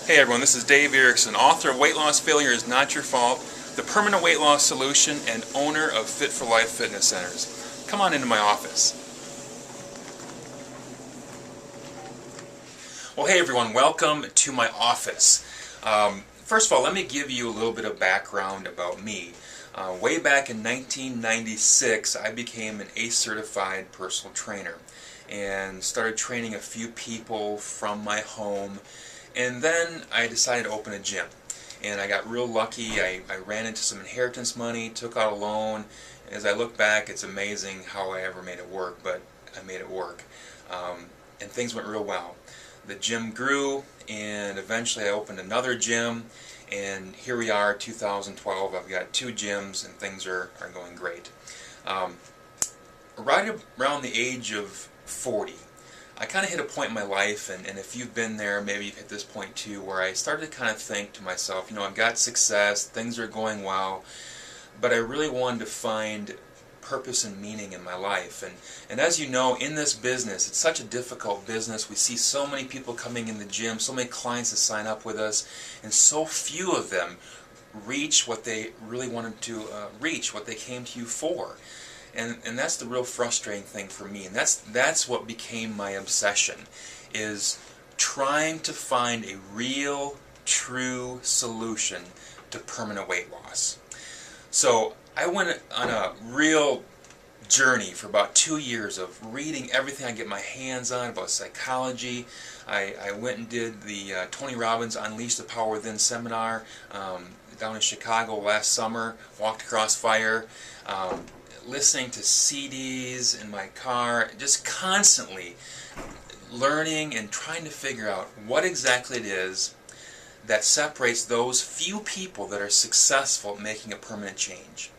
Hey everyone, this is Dave Erickson, author of Weight Loss Failure is Not Your Fault, the permanent weight loss solution, and owner of Fit for Life Fitness Centers. Come on into my office. Well, hey everyone, welcome to my office. First of all, let me give you a little bit of background about me. Way back in 1996, I became an ACE certified personal trainer and started training a few people from my home. And then I decided to open a gym, and I got real lucky. I ran into some inheritance money, took out a loan. As I look back, it's amazing how I ever made it work, but I made it work. And things went real well. The gym grew, and eventually I opened another gym, and here we are, 2012. I've got 2 gyms, and things are going great. Right around the age of 40, I kind of hit a point in my life, and if you've been there, maybe you've hit this point too, where I started to kind of think to myself, I've got success, things are going well, but I really wanted to find purpose and meaning in my life. And as you know, in this business, it's such a difficult business. We see so many people coming in the gym, so many clients that sign up with us, and so few of them reach what they really wanted to reach, what they came to you for. And that's the real frustrating thing for me, and that's what became my obsession, is trying to find a real, true solution to permanent weight loss. So I went on a real journey for about 2 years of reading everything I get my hands on about psychology. I went and did the Tony Robbins Unleash the Power Within seminar down in Chicago last summer, walked across fire. Listening to CDs in my car, just constantly learning and trying to figure out what exactly it is that separates those few people that are successful at making a permanent change.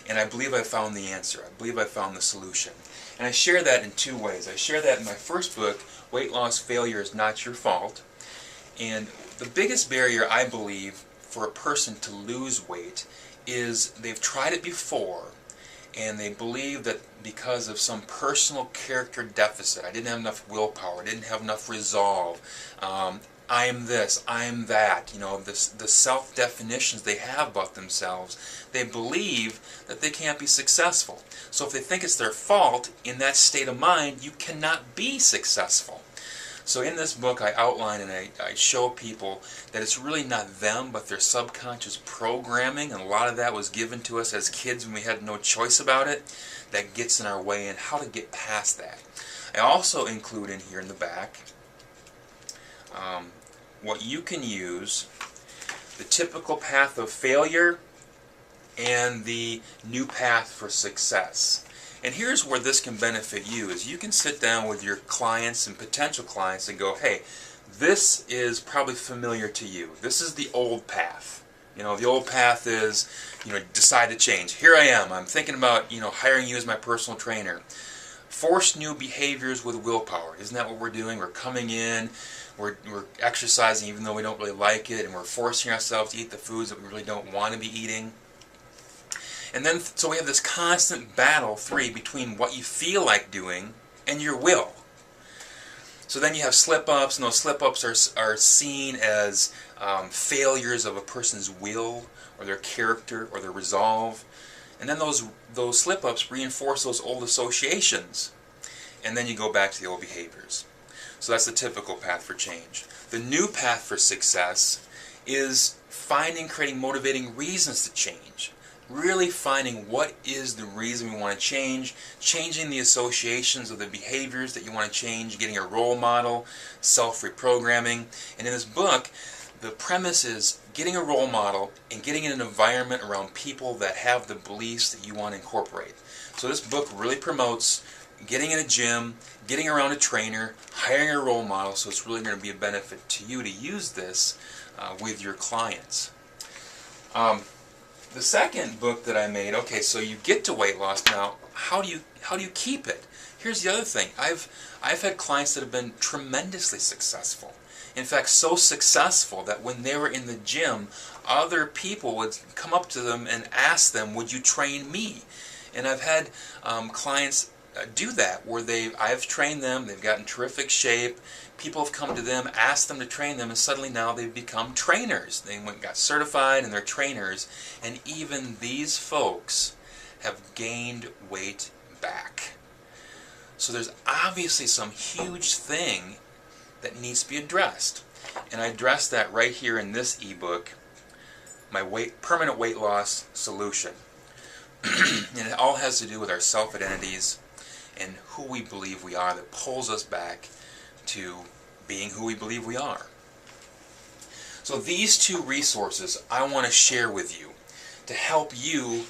And I believe I found the answer. I believe I found the solution. And I share that in 2 ways. I share that in my first book, Weight Loss Failure is Not Your Fault. And the biggest barrier, I believe, for a person to lose weight is they've tried it before, and they believe that because of some personal character deficit, I didn't have enough willpower, I didn't have enough resolve, I'm this, I'm that, the self-definitions they have about themselves, they believe that they can't be successful. So if they think it's their fault, in that state of mind, you cannot be successful. So in this book I outline and I show people that it's really not them, but their subconscious programming, and a lot of that was given to us as kids when we had no choice about it, that gets in our way, and how to get past that. I also include in here in the back what you can use, the typical path of failure and the new path for success. And here's where this can benefit you, is you can sit down with your clients and potential clients and go, hey, this is probably familiar to you. This is the old path. The old path is, decide to change. Here I am. I'm thinking about, hiring you as my personal trainer. Force new behaviors with willpower. Isn't that what we're doing? We're coming in, we're exercising even though we don't really like it, and we're forcing ourselves to eat the foods that we really don't want to be eating. And then, so we have this constant battle, 3, between what you feel like doing and your will. So then you have slip-ups, and those slip-ups are seen as failures of a person's will, or their character, or their resolve. And then those slip-ups reinforce those old associations. And then you go back to the old behaviors. So that's the typical path for change. The new path for success is creating motivating reasons to change. Really finding what is the reason we want to change, changing the associations of the behaviors that you want to change, getting a role model, self-reprogramming. And in this book, the premise is getting a role model and getting in an environment around people that have the beliefs that you want to incorporate. So this book really promotes getting in a gym, getting around a trainer, hiring a role model, so it's really going to be a benefit to you to use this with your clients. The second book that I made, okay, so you get to weight loss. Now, how do you keep it? Here's the other thing. I've had clients that have been tremendously successful. In fact, so successful that when they were in the gym, other people would come up to them and ask them, would you train me? And I've had clients do that, where I've trained them, they've gotten terrific shape, people have come to them, asked them to train them, and suddenly now they've become trainers. They went and got certified and they're trainers, and even these folks have gained weight back. So there's obviously some huge thing that needs to be addressed. And I addressed that right here in this ebook, my permanent weight loss solution. And it all has to do with our self-identities and who we believe we are, that pulls us back to being who we believe we are. So these two resources I want to share with you to help you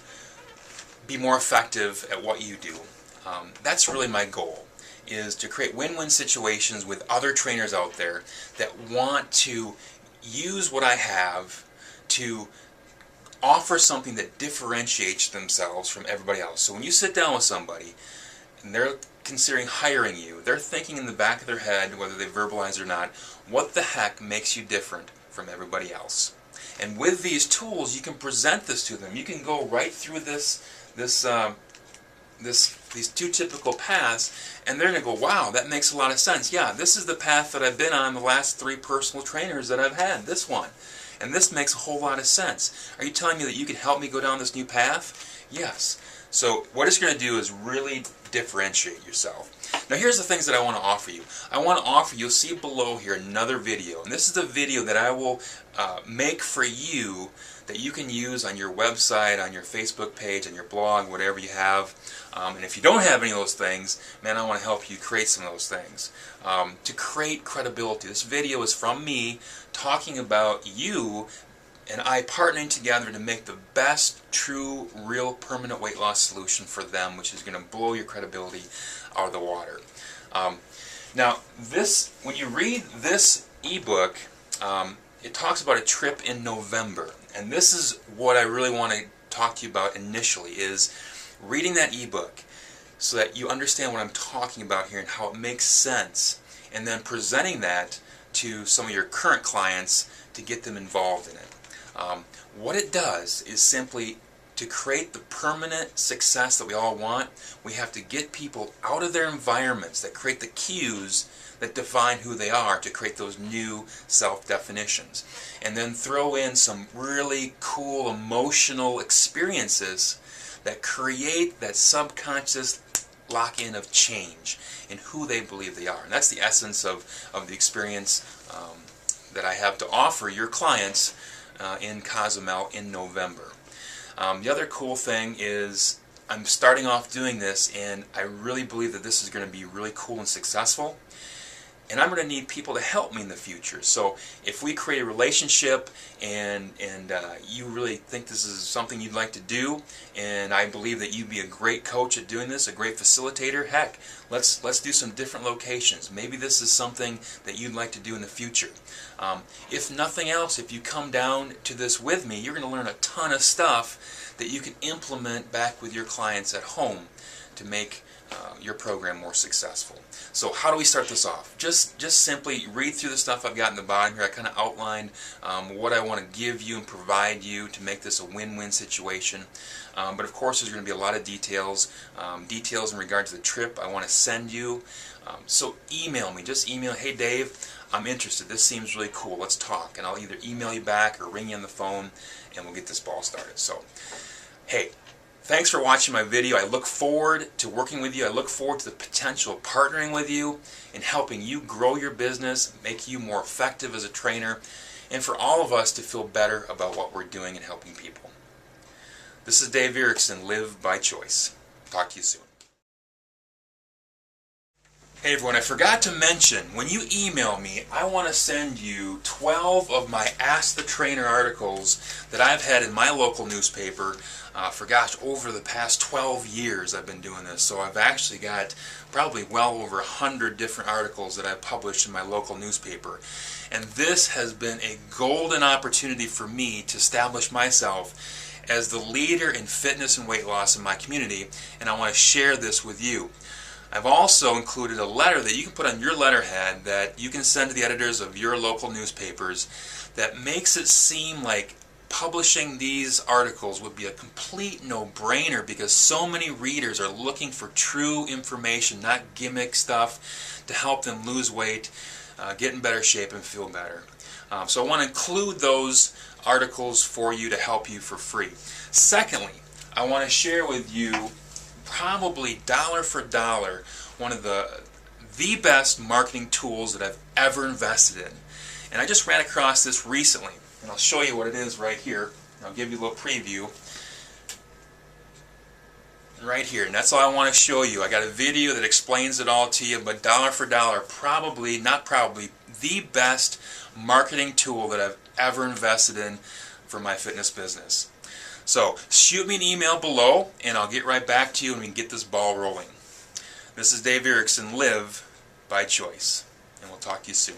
be more effective at what you do. That's really my goal, is to create win-win situations with other trainers out there that want to use what I have to offer something that differentiates themselves from everybody else. So when you sit down with somebody and they're considering hiring you, they're thinking in the back of their head, whether they verbalize or not, what the heck makes you different from everybody else? And with these tools, you can present this to them. You can go right through these two typical paths, and they're going to go, wow, that makes a lot of sense. Yeah, this is the path that I've been on the last 3 personal trainers that I've had, this one. And this makes a whole lot of sense. Are you telling me that you can help me go down this new path? Yes. So what it's going to do is really differentiate yourself. Now here's the things that I want to offer you. I want to offer, you'll see below here, another video. And this is the video that I will make for you that you can use on your website, on your Facebook page, on your blog, whatever you have. And if you don't have any of those things, man, I want to help you create some of those things. To create credibility. This video is from me talking about you and I partnering together to make the best, true, real, permanent weight loss solution for them, which is going to blow your credibility out of the water. Now, when you read this ebook, it talks about a trip in November. And this is what I really want to talk to you about initially, is reading that ebook so that you understand what I'm talking about here and how it makes sense, and then presenting that to some of your current clients to get them involved in it. What it does is simply, to create the permanent success that we all want, we have to get people out of their environments that create the cues that define who they are, to create those new self-definitions. And then throw in some really cool emotional experiences that create that subconscious lock-in of change in who they believe they are. And that's the essence of the experience that I have to offer your clients in Cozumel in November. The other cool thing is I'm starting off doing this, and I really believe that this is going to be really cool and successful. And I'm going to need people to help me in the future. So if we create a relationship and you really think this is something you'd like to do, and I believe that you'd be a great coach at doing this, a great facilitator, heck, let's do some different locations. Maybe this is something that you'd like to do in the future. If nothing else, if you come down to this with me, you're going to learn a ton of stuff that you can implement back with your clients at home to make your program more successful. So how do we start this off? Just simply read through the stuff I've got in the bottom here. I kind of outlined what I want to give you and provide you to make this a win-win situation. But of course there's going to be a lot of details in regard to the trip I want to send you. So email me. Just email, hey Dave, I'm interested. This seems really cool. Let's talk. And I'll either email you back or ring you on the phone, and we'll get this ball started. So, hey, thanks for watching my video. I look forward to working with you. I look forward to the potential of partnering with you and helping you grow your business, make you more effective as a trainer, and for all of us to feel better about what we're doing and helping people. This is Dave Erickson, Live by Choice. Talk to you soon. Hey everyone, I forgot to mention, when you email me, I want to send you 12 of my Ask the Trainer articles that I've had in my local newspaper for, gosh, over the past 12 years I've been doing this. So I've actually got probably well over 100 different articles that I've published in my local newspaper. And this has been a golden opportunity for me to establish myself as the leader in fitness and weight loss in my community, and I want to share this with you. I've also included a letter that you can put on your letterhead that you can send to the editors of your local newspapers that makes it seem like publishing these articles would be a complete no-brainer because so many readers are looking for true information, not gimmick stuff to help them lose weight, get in better shape, and feel better. So I want to include those articles for you to help you for free. Secondly, I want to share with you, probably dollar for dollar, one of the best marketing tools that I've ever invested in. And I just ran across this recently, and I'll show you what it is right here. I'll give you a little preview. Right here, and that's all I want to show you. I got a video that explains it all to you, but dollar for dollar, probably, not probably, the best marketing tool that I've ever invested in for my fitness business. So shoot me an email below and I'll get right back to you and we can get this ball rolling. This is Dave Erickson, Live by Choice, and we'll talk to you soon.